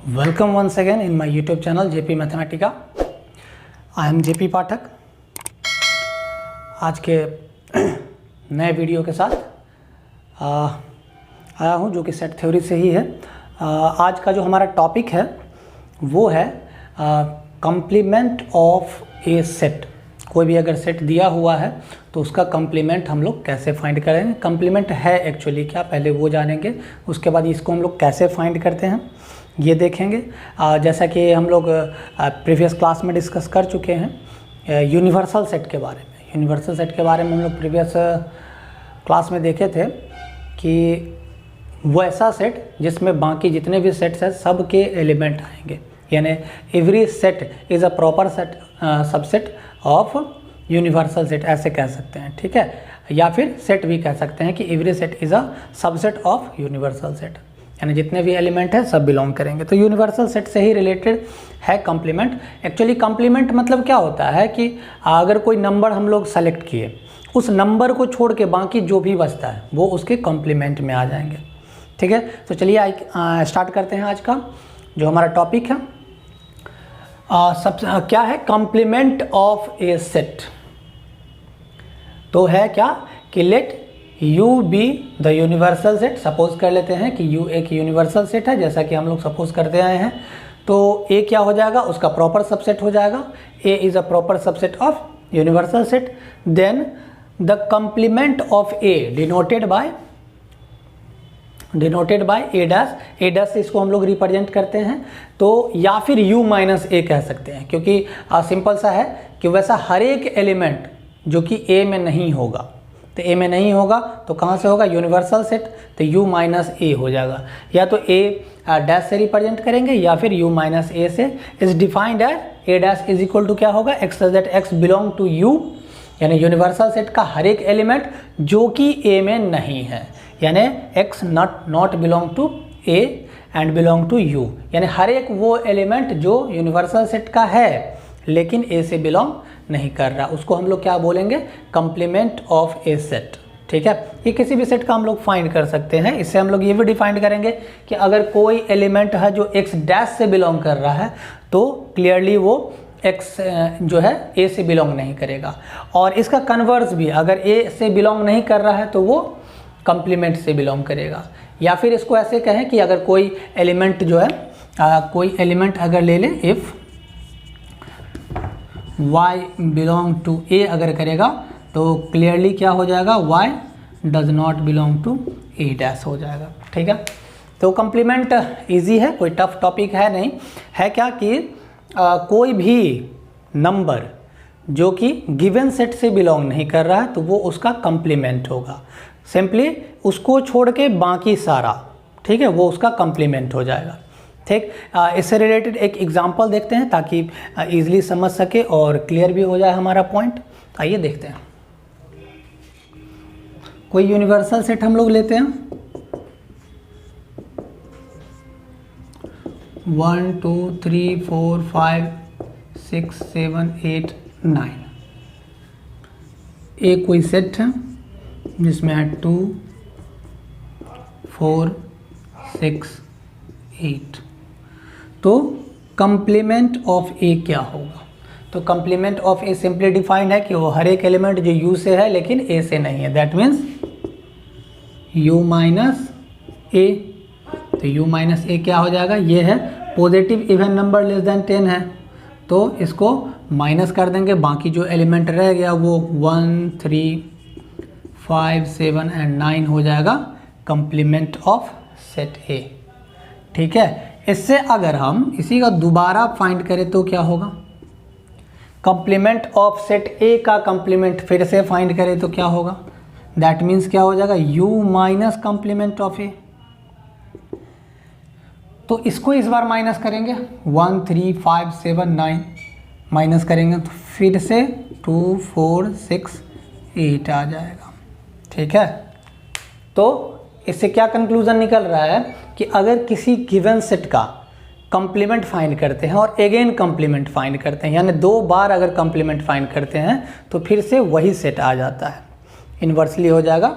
Welcome once again in my YouTube channel JP Mathematica. I am JP पाठक। आज के नए video के साथ आया हूँ जो कि सेट थ्योरी से ही है। आज का जो हमारा टॉपिक है वो है कम्प्लीमेंट ऑफ ए सेट। कोई भी अगर सेट दिया हुआ है तो उसका कम्प्लीमेंट हम लोग कैसे फाइंड करेंगे। कम्प्लीमेंट है एक्चुअली क्या, पहले वो जानेंगे, उसके बाद इसको हम लोग कैसे फाइंड करते हैं ये देखेंगे। जैसा कि हम लोग प्रीवियस क्लास में डिस्कस कर चुके हैं यूनिवर्सल सेट के बारे में। यूनिवर्सल सेट के बारे में हम लोग प्रीवियस क्लास में देखे थे कि वो ऐसा सेट जिसमें बाकी जितने भी सेट्स हैं सब के एलिमेंट आएंगे, यानी every set is a proper set subset of universal set, ऐसे कह सकते हैं, ठीक है। या फिर सेट भी कह सकते हैं कि every set is a subset of universal set, यानी जितने भी एलिमेंट है सब बिलोंग करेंगे। तो यूनिवर्सल सेट से ही रिलेटेड है कम्प्लीमेंट। एक्चुअली कम्प्लीमेंट मतलब क्या होता है कि अगर कोई नंबर हम लोग सेलेक्ट किए, उस नंबर को छोड़ के बाकी जो भी बचता है वो उसके कम्प्लीमेंट में आ जाएंगे, ठीक है। तो चलिए स्टार्ट करते हैं आज का जो हमारा टॉपिक है। क्या है कम्प्लीमेंट ऑफ ए सेट। तो है क्या कि let U be the universal set. Suppose कर लेते हैं कि U एक यूनिवर्सल सेट है, जैसा कि हम लोग सपोज करते आए हैं। तो A क्या हो जाएगा, उसका प्रॉपर सबसेट हो जाएगा। A is a proper subset of universal set. Then the complement of A denoted by A dash. A dash से इसको हम लोग रिप्रेजेंट करते हैं। तो या फिर U माइनस A कह सकते हैं, क्योंकि सिंपल सा है कि वैसा हर एक एलिमेंट जो कि A में नहीं होगा, तो A में नहीं होगा तो कहाँ से होगा, यूनिवर्सल सेट, तो U माइनस A हो जाएगा। या तो A डैश से रिप्रेजेंट करेंगे या फिर U माइनस A से। Is defined as A dash is equal to क्या होगा, x that x belong to U, यानी यूनिवर्सल सेट का हर एक एलिमेंट जो कि A में नहीं है, यानी x not belong to A and belong to U, यानी हर एक वो एलिमेंट जो यूनिवर्सल सेट का है लेकिन A से बिलोंग नहीं कर रहा, उसको हम लोग क्या बोलेंगे, कम्प्लीमेंट ऑफ ए सेट, ठीक है। ये किसी भी सेट का हम लोग फाइंड कर सकते हैं। इससे हम लोग ये भी डिफाइन करेंगे कि अगर कोई एलिमेंट है जो x डैश से बिलोंग कर रहा है तो क्लियरली वो x जो है A से बिलोंग नहीं करेगा। और इसका कन्वर्स भी, अगर A से बिलोंग नहीं कर रहा है तो वो कम्प्लीमेंट से बिलोंग करेगा। या फिर इसको ऐसे कहें कि अगर कोई एलिमेंट जो है कोई एलिमेंट अगर ले ले, if y belong to A अगर करेगा तो क्लियरली क्या हो जाएगा, y does not belong to A dash हो जाएगा, ठीक है। तो कम्प्लीमेंट इजी है, कोई टफ टॉपिक है नहीं। है क्या कि कोई भी नंबर जो कि गिवन सेट से बिलोंग नहीं कर रहा है तो वो उसका कम्प्लीमेंट होगा। सिंपली उसको छोड़ के बाकी सारा, ठीक है, वो उसका कम्प्लीमेंट हो जाएगा, ठीक। इससे रिलेटेड एक एग्जांपल देखते हैं ताकि इजीली समझ सके और क्लियर भी हो जाए हमारा पॉइंट। आइए देखते हैं। कोई यूनिवर्सल सेट हम लोग लेते हैं, 1 2 3 4 5 6 7 8 9। एक कोई सेट है जिसमें है 2 4 6 8। तो कम्प्लीमेंट ऑफ A क्या होगा। तो complement of A simply defined है कि वो हर एक एलिमेंट जो U से है लेकिन A से नहीं है, that means U minus A। तो U माइनस A क्या हो जाएगा, ये है positive even number less than 10 है तो इसको माइनस कर देंगे, बाकी जो एलिमेंट रह गया वो 1 3 5 7 एंड 9 हो जाएगा कम्प्लीमेंट ऑफ सेट A, ठीक है। इससे अगर हम इसी का दोबारा फाइंड करें तो क्या होगा, कम्प्लीमेंट ऑफ सेट A का कम्प्लीमेंट फिर से फाइंड करें तो क्या होगा, दैट मीन्स क्या हो जाएगा, U minus complement of A। तो इसको इस बार माइनस करेंगे, 1 3 5 7 9 माइनस करेंगे तो फिर से 2 4 6 8 आ जाएगा, ठीक है। तो इससे क्या कंक्लूजन निकल रहा है कि अगर किसी गिवन सेट का कम्प्लीमेंट फाइंड करते हैं और अगेन कम्प्लीमेंट फाइंड करते हैं, यानी 2 बार अगर कम्प्लीमेंट फाइंड करते हैं तो फिर से वही सेट आ जाता है, इन्वर्सली हो जाएगा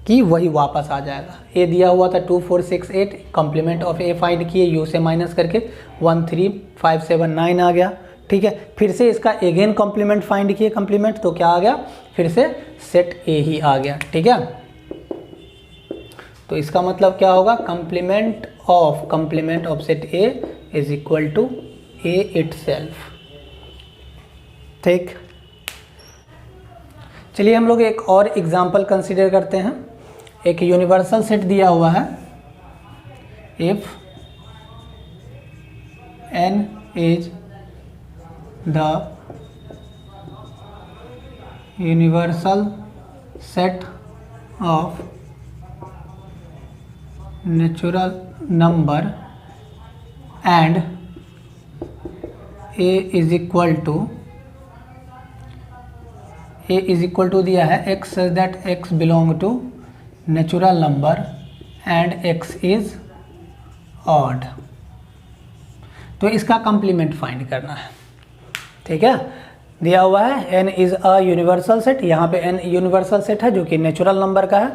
कि वही वापस आ जाएगा। ए दिया हुआ था 2 4 6 8, कॉम्प्लीमेंट ऑफ ए फाइंड किए, यू से माइनस करके 1 3 5 7 9 आ गया। ठीक है, फिर से इसका अगेन कॉम्प्लीमेंट फाइंड किए, कॉम्प्लीमेंट तो क्या आ गया, फिर से सेट ए ही आ गया। ठीक है, तो इसका मतलब क्या होगा, complement of set A is equal to A itself. ठीक, चलिए हम लोग एक और एग्जांपल कंसीडर करते हैं। एक यूनिवर्सल सेट दिया हुआ है, if n is the universal set of natural number and a is equal to दिया है x such that x belong to natural number and x is odd, तो इसका कंप्लीमेंट फाइंड करना है। ठीक है, दिया हुआ है n is a universal set, यहाँ पे n यूनिवर्सल सेट है जो कि नेचुरल नंबर का है।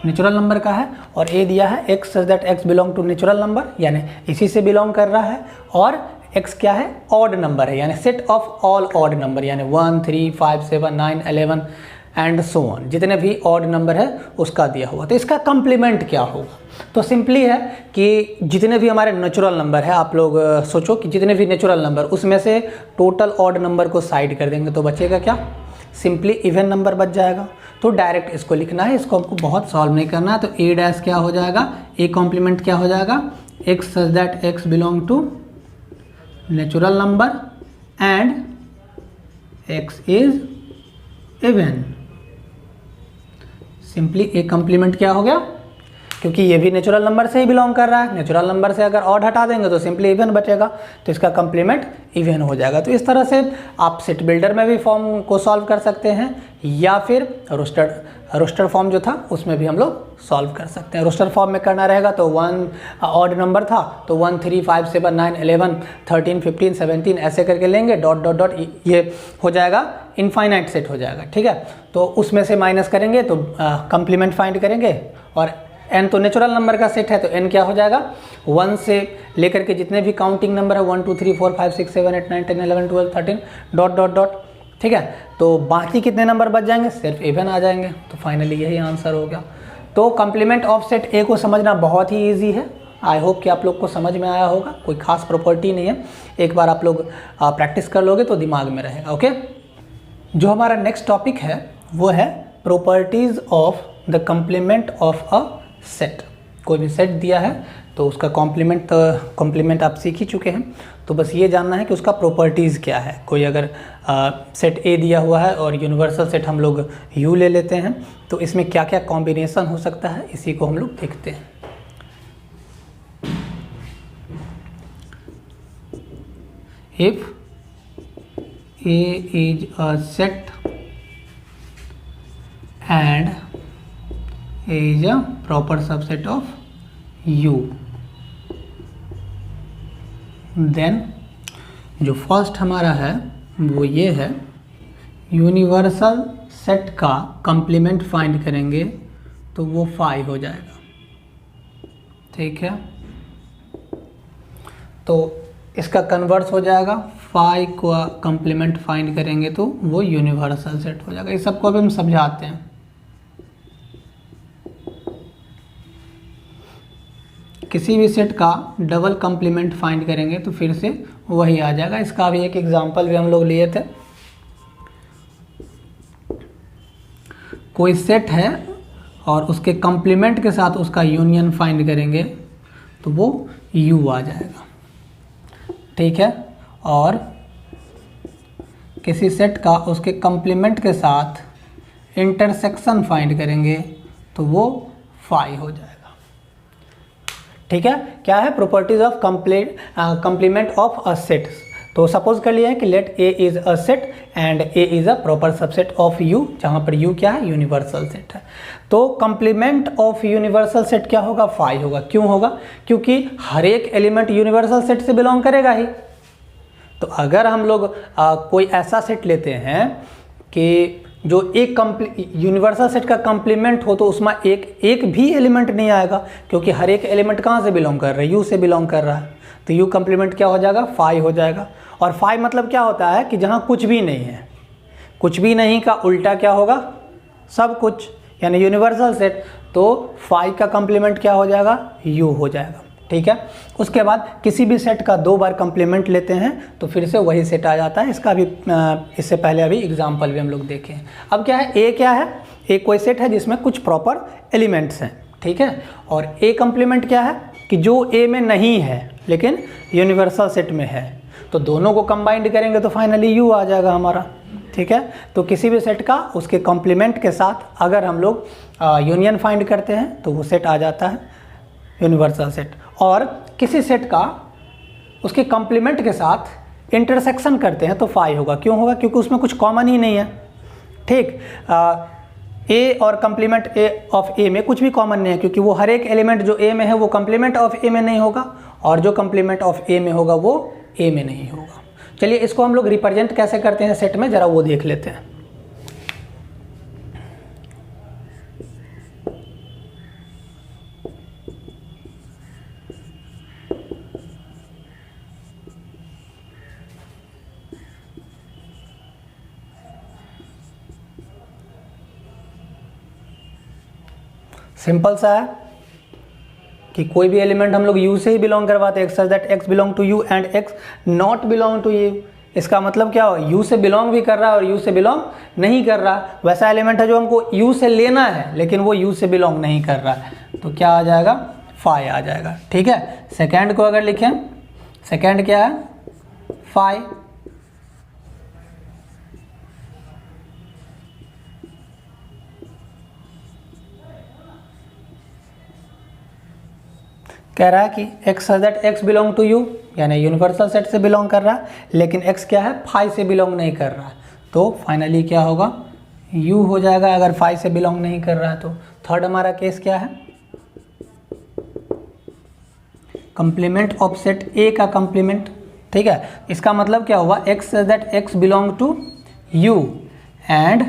नेचुरल नंबर का है और a दिया है x such that x belong to natural number, यानी इसी से बिलोंग कर रहा है, और x क्या है, ऑड नंबर है, यानी set of all odd number, यानी 1 3 5 7 9 11 एंड सो ऑन, जितने भी ऑड नंबर है उसका दिया हुआ। तो इसका कंप्लीमेंट क्या होगा, तो सिंपली है कि जितने भी हमारे नेचुरल नंबर है, आप लोग सोचो कि जितने भी नेचुरल नंबर उसमें से टोटल ऑड नंबर को साइड कर देंगे तो बचेगा क्या, सिंपली इवन नंबर बच जाएगा। तो डायरेक्ट इसको लिखना है, इसको हमको बहुत सॉल्व नहीं करना है। तो ए डैश क्या हो जाएगा, ए कॉम्प्लीमेंट क्या हो जाएगा, x such that x belong to natural number and x is even. Simply A complement क्या हो गया, क्योंकि ये भी नेचुरल नंबर से ही बिलोंग कर रहा है, नेचुरल नंबर से अगर ऑड हटा देंगे तो सिंपली इवन बचेगा, तो इसका कंप्लीमेंट इवन हो जाएगा। तो इस तरह से आप सेट बिल्डर में भी फॉर्म को सॉल्व कर सकते हैं, या फिर रोस्टर फॉर्म जो था उसमें भी हम लोग सॉल्व कर सकते हैं। रोस्टर फॉर्म में करना रहेगा तो 1 ऑड नंबर था तो 1 3 5 7 9 11 13 15 17 ऐसे करके लेंगे, डॉट डॉट डॉट, ये हो जाएगा इनफाइनाइट सेट हो जाएगा। ठीक है, तो उसमें से माइनस करेंगे तो कंप्लीमेंट फाइंड करेंगे, और n तो नेचुरल नंबर का सेट है तो n क्या हो जाएगा, 1 से लेकर के जितने भी काउंटिंग नंबर है 1 2 3 4 5 6 7 8 9 10 11 12 13 डॉट डॉट डॉट। ठीक है, तो बाकी कितने नंबर बच जाएंगे, सिर्फ इवन आ जाएंगे। तो फाइनली यही आंसर हो गया। तो कंप्लीमेंट ऑफ सेट ए को समझना बहुत ही ईजी है। आई होप कि आप लोग को समझ में आया होगा, कोई खास प्रॉपर्टी नहीं है, एक बार आप लोग प्रैक्टिस कर लोगे तो दिमाग में रहेगा। ओके, जो हमारा नेक्स्ट टॉपिक है वो है properties of the complement of a set. कोई भी सेट दिया है तो उसका कॉम्प्लीमेंट आप सीख ही चुके हैं, तो बस ये जानना है कि उसका प्रॉपर्टीज़ क्या है। कोई अगर सेट ए दिया हुआ है और यूनिवर्सल सेट हम लोग यू ले लेते हैं तो इसमें क्या क्या कॉम्बिनेशन हो सकता है, इसी को हम लोग देखते हैं। If A is a set and A is a proper subset of U, then जो फर्स्ट हमारा है वो ये है, यूनिवर्सल सेट का कंप्लीमेंट फाइंड करेंगे तो वो 5 हो जाएगा। ठीक है, तो इसका कन्वर्स हो जाएगा, 5 को कंप्लीमेंट फाइंड करेंगे तो वो यूनिवर्सल सेट हो जाएगा। इस सबको अभी हम समझाते हैं। किसी भी सेट का डबल कंप्लीमेंट फाइंड करेंगे तो फिर से वही आ जाएगा। इसका भी एक एग्जांपल भी हम लोग लिए थे। कोई सेट है और उसके कंप्लीमेंट के साथ उसका यूनियन फाइंड करेंगे तो वो U आ जाएगा। ठीक है, और किसी सेट का उसके कंप्लीमेंट के साथ इंटरसेक्शन फाइंड करेंगे तो वो 5 हो जाएगा। ठीक है, क्या है properties of complement of a set. तो सपोज कर लिया है कि let A is a set and A is a proper subset of U, जहां पर यू क्या है, यूनिवर्सल सेट है। तो कंप्लीमेंट ऑफ यूनिवर्सल सेट क्या होगा, 5 होगा। क्यों होगा, क्योंकि हर एक एलिमेंट यूनिवर्सल सेट से बिलोंग करेगा ही। तो अगर हम लोग कोई ऐसा सेट लेते हैं कि जो एक यूनिवर्सल सेट का कॉम्प्लीमेंट हो, तो उसमें एक भी एलिमेंट नहीं आएगा, क्योंकि हर एक एलिमेंट कहाँ से बिलोंग कर रहा है, यू से बिलोंग कर रहा है। तो यू कॉम्प्लीमेंट क्या हो जाएगा, 5 हो जाएगा। और 5 मतलब क्या होता है कि जहाँ कुछ भी नहीं है, कुछ भी नहीं का उल्टा क्या होगा, सब कुछ, यानी यूनिवर्सल सेट। तो 5 का कॉम्प्लीमेंट क्या हो जाएगा, यू हो जाएगा। ठीक है, उसके बाद किसी भी सेट का 2 बार कॉम्प्लीमेंट लेते हैं तो फिर से वही सेट आ जाता है। इसका भी इससे पहले अभी एग्जाम्पल भी हम लोग देखे हैं। अब क्या है, ए क्या है, ए कोई सेट है जिसमें कुछ प्रॉपर एलिमेंट्स हैं। ठीक है, और ए कॉम्प्लीमेंट क्या है कि जो ए में नहीं है लेकिन यूनिवर्सल सेट में है, तो दोनों को कंबाइंड करेंगे तो फाइनली यू आ जाएगा हमारा। ठीक है, तो किसी भी सेट का उसके कॉम्प्लीमेंट के साथ अगर हम लोग यूनियन फाइंड करते हैं तो वो सेट आ जाता है यूनिवर्सल सेट। और किसी सेट का उसके कॉम्प्लीमेंट के साथ इंटरसेक्शन करते हैं तो 5 होगा। क्यों होगा, क्योंकि उसमें कुछ कॉमन ही नहीं है। ठीक, ए और कॉम्प्लीमेंट ए ऑफ ए में कुछ भी कॉमन नहीं है, क्योंकि वो हर एक एलिमेंट जो ए में है वो कॉम्प्लीमेंट ऑफ ए में नहीं होगा, और जो कॉम्प्लीमेंट ऑफ ए में होगा वो ए में नहीं होगा। चलिए इसको हम लोग रिप्रेजेंट कैसे करते हैं सेट में, ज़रा वो देख लेते हैं। सिंपल सा है कि कोई भी एलिमेंट हम लोग यू से ही बिलोंग करवाते हैं, such that x belong to U and x not belong to U. इसका मतलब क्या हो, यू से बिलोंग भी कर रहा है और यू से बिलोंग नहीं कर रहा। वैसा एलिमेंट है जो हमको यू से लेना है लेकिन वो यू से बिलोंग नहीं कर रहा है, तो क्या आ जाएगा, 5 आ जाएगा। ठीक है, सेकेंड को अगर लिखें, सेकेंड क्या है, 5। कह रहा है कि x such that x belong to U, यानी यूनिवर्सल सेट से बिलोंग कर रहा है, लेकिन एक्स क्या है, 5 से बिलोंग नहीं कर रहा है। तो फाइनली क्या होगा, यू हो जाएगा अगर 5 से बिलोंग नहीं कर रहा है। तो थर्ड हमारा केस क्या है, कंप्लीमेंट ऑफ सेट ए का कंप्लीमेंट। ठीक है, इसका मतलब क्या हुआ, x such that x belong to U and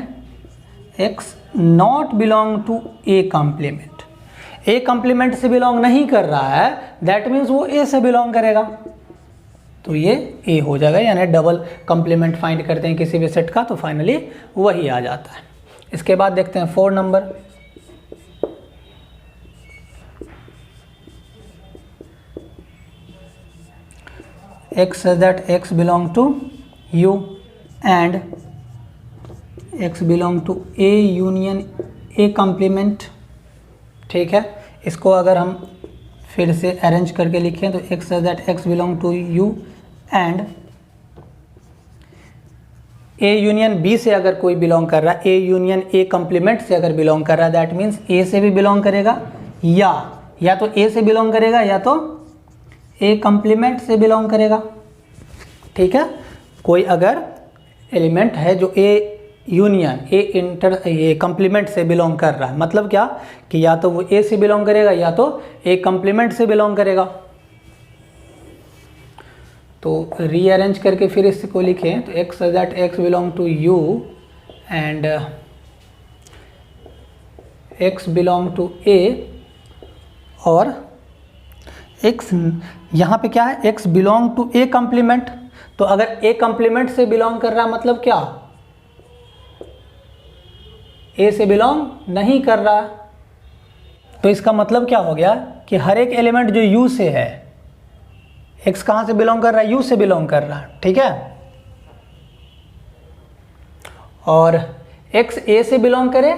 x not belong to A complement. A complement से बिलोंग नहीं कर रहा है, दैट मीन्स वो ए से बिलोंग करेगा, तो ये ए हो जाएगा। यानी डबल कंप्लीमेंट फाइंड करते हैं किसी भी सेट का तो फाइनली वही आ जाता है। इसके बाद देखते हैं 4 number, x such that x belong to U and x belong to A union A complement. ठीक है, इसको अगर हम फिर से अरेंज करके लिखें तो x such that x belong to U and A union B से अगर कोई बिलोंग कर रहा है, ए यूनियन ए कंप्लीमेंट से अगर बिलोंग कर रहा है, दैट मीन्स ए से भी बिलोंग करेगा, या तो ए से बिलोंग करेगा या तो ए कंप्लीमेंट से बिलोंग करेगा। ठीक है, कोई अगर एलिमेंट है जो ए यूनियन ए कंप्लीमेंट से बिलोंग कर रहा है, मतलब क्या कि या तो वो ए से बिलोंग करेगा या तो ए कंप्लीमेंट से बिलोंग करेगा। तो रीअरेंज करके फिर इसको लिखें तो x such that x belong to U and x belong to A, और एक्स यहाँ पे क्या है, X belong to A complement. तो अगर ए कंप्लीमेंट से बिलोंग कर रहा है मतलब क्या, ए से बिलोंग नहीं कर रहा, तो इसका मतलब क्या हो गया कि हर एक एलिमेंट जो यू से है, एक्स कहाँ से बिलोंग कर रहा है, यू से बिलोंग कर रहा है। ठीक है, और एक्स ए से बिलोंग करे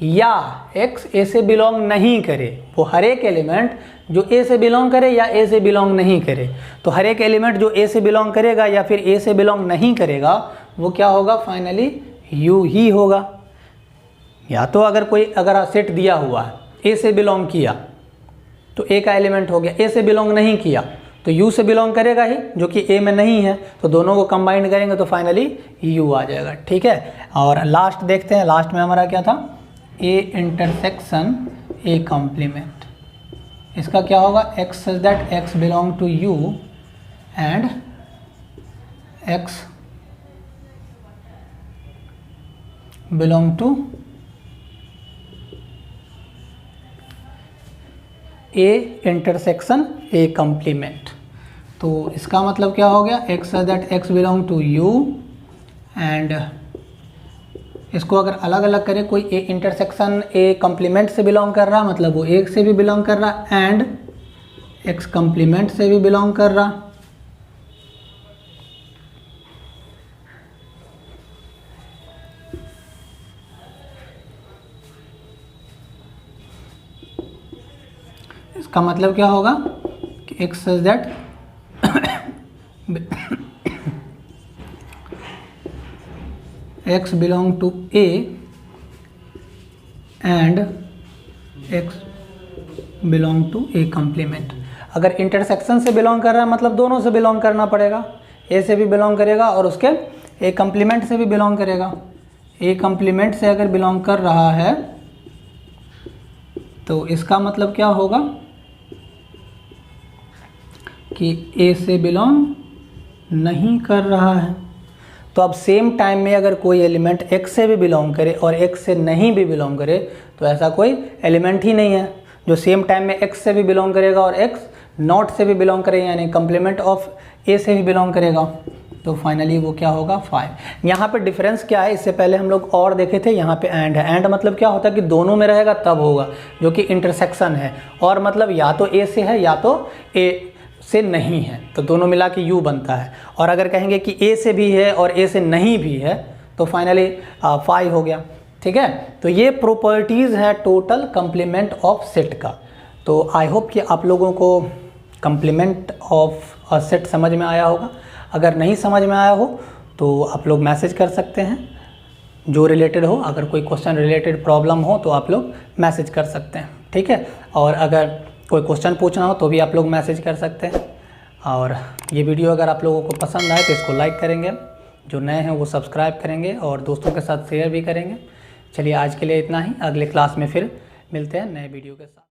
या एक्स ए से बिलोंग नहीं करे, वो हर एक एलिमेंट जो ए से बिलोंग करे या ए से बिलोंग नहीं करे, तो हर एक एलिमेंट जो ए से बिलोंग करेगा या फिर ए से बिलोंग नहीं करेगा वो क्या होगा, फाइनली यू ही होगा। या तो अगर सेट दिया हुआ है ए से बिलोंग किया तो ए का एलिमेंट हो गया, ए से बिलोंग नहीं किया तो यू से बिलोंग करेगा ही जो कि ए में नहीं है, तो दोनों को कंबाइन करेंगे तो फाइनली यू आ जाएगा। ठीक है, और लास्ट देखते हैं, लास्ट में हमारा क्या था, ए इंटरसेक्शन ए कॉम्प्लीमेंट। इसका क्या होगा, x such that x belong to U and x belong to A intersection A complement. तो इसका मतलब क्या हो गया, x that x belong to u and इसको अगर अलग अलग करें, कोई ए इंटरसेक्शन ए कम्प्लीमेंट से बिलोंग कर रहा, मतलब वो एक से भी बिलोंग कर रहा एंड एक्स कम्प्लीमेंट से भी बिलोंग कर रहा। इसका मतलब क्या होगा कि x is that x belong to A and x belong to A complement. अगर इंटरसेक्शन से बिलोंग कर रहा है मतलब दोनों से बिलोंग करना पड़ेगा, A से भी बिलोंग करेगा और उसके A कम्प्लीमेंट से भी बिलोंग करेगा। A कम्प्लीमेंट से अगर बिलोंग कर रहा है तो इसका मतलब क्या होगा कि A से बिलोंग नहीं कर रहा है। तो अब सेम टाइम में अगर कोई एलिमेंट x से भी बिलोंग करे और x से नहीं भी बिलोंग करे तो ऐसा कोई एलिमेंट ही नहीं है जो सेम टाइम में x से भी बिलोंग करेगा और x नॉट से भी बिलोंग करेगा, यानी कम्प्लीमेंट ऑफ a से भी बिलोंग करेगा। तो फाइनली वो क्या होगा 5। यहाँ पे डिफरेंस क्या है, इससे पहले हम लोग और देखे थे, यहाँ पे एंड है। एंड मतलब क्या होता है कि दोनों में रहेगा तब होगा, जो कि इंटरसेक्शन है, और मतलब या तो a से है या तो a से नहीं है, तो दोनों मिला के u बनता है। और अगर कहेंगे कि a से भी है और a से नहीं भी है तो फाइनली 5 हो गया। ठीक है, तो ये प्रॉपर्टीज़ है टोटल कम्प्लीमेंट ऑफ सेट का। तो आई होप कि आप लोगों को कम्प्लीमेंट ऑफ सेट समझ में आया होगा। अगर नहीं समझ में आया हो तो आप लोग मैसेज कर सकते हैं जो रिलेटेड हो। अगर कोई क्वेश्चन रिलेटेड प्रॉब्लम हो तो आप लोग मैसेज कर सकते हैं। ठीक है, और अगर कोई क्वेश्चन पूछना हो तो भी आप लोग मैसेज कर सकते हैं। और ये वीडियो अगर आप लोगों को पसंद आए तो इसको लाइक करेंगे, जो नए हैं वो सब्सक्राइब करेंगे और दोस्तों के साथ शेयर भी करेंगे। चलिए आज के लिए इतना ही, अगले क्लास में फिर मिलते हैं नए वीडियो के साथ।